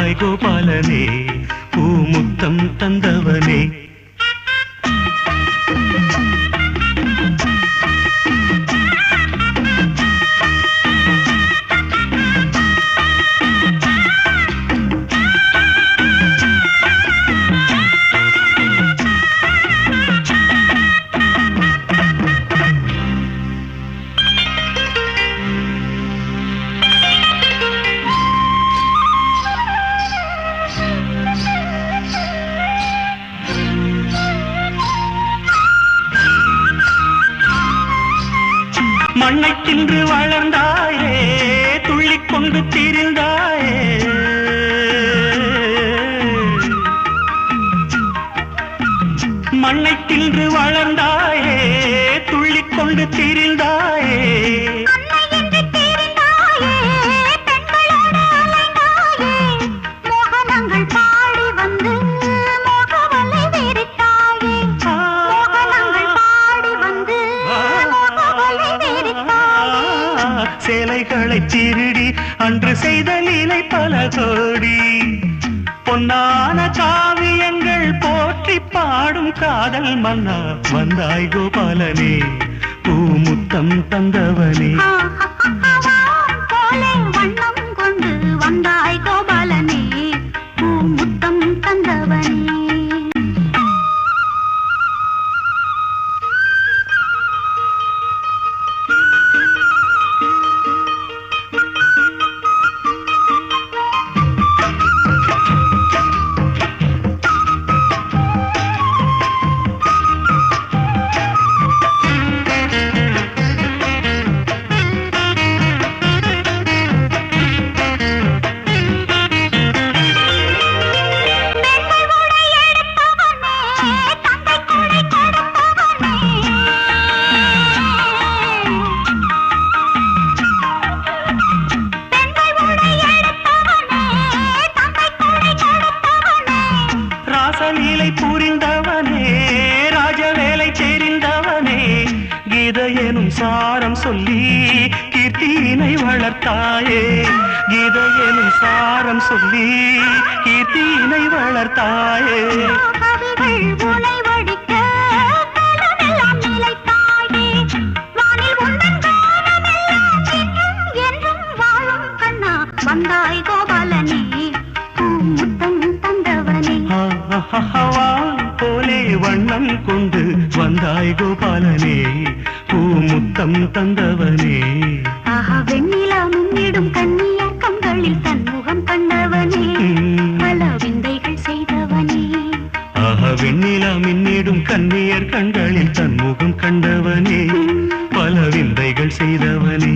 வந்தாய் கோபாலனே பூமுத்தம் தந்தவனே. மண்ணை தின்று வளர்ந்தாயே துள்ளிக் கொண்டு திரிந்தாயே, மண்ணை தின்று வளர்ந்தாயே துள்ளிக் கொண்டு திரிந்தாயே. சேலைகளை திருடி அன்று செய்த லீலை பல கோடி, பொன்னான காவியங்கள் போற்றி பாடும் காதல் மன்னா வந்தாய் கோபாலனே பூமுத்தம் தந்தவனே. வண்ணம் கொண்டு வந்தாய் கோபாலனே பூமுத்தம் தந்தவனே. லீலை புரிந்தவனே ராஜவேலை தெரிந்தவனே, கீதை எனும் சாரம் சொல்லி கீர்த்தியினை வளர்த்தாயே, கீதை எனும் சாரம் சொல்லி கீர்த்தியினை வளர்த்தாயே. வந்தாய் கோபாலனே பூமுத்தம் தந்தவனே. போலே வண்ணம் கொண்டு வந்தாய் கோபாலனே பூமுத்தம் தந்தவனே. ஆஹா வெண்ணிலா முன்னிடும் கண்ணியர் கண்களில் தன்முகம் கண்டவனே பல விந்தைகள் செய்தவனே. ஆஹா வெண்ணிலா மின்னிடும் கண்ணியர் கண்களில் தன்முகம் கண்டவனே பல விந்தைகள் செய்தவனே.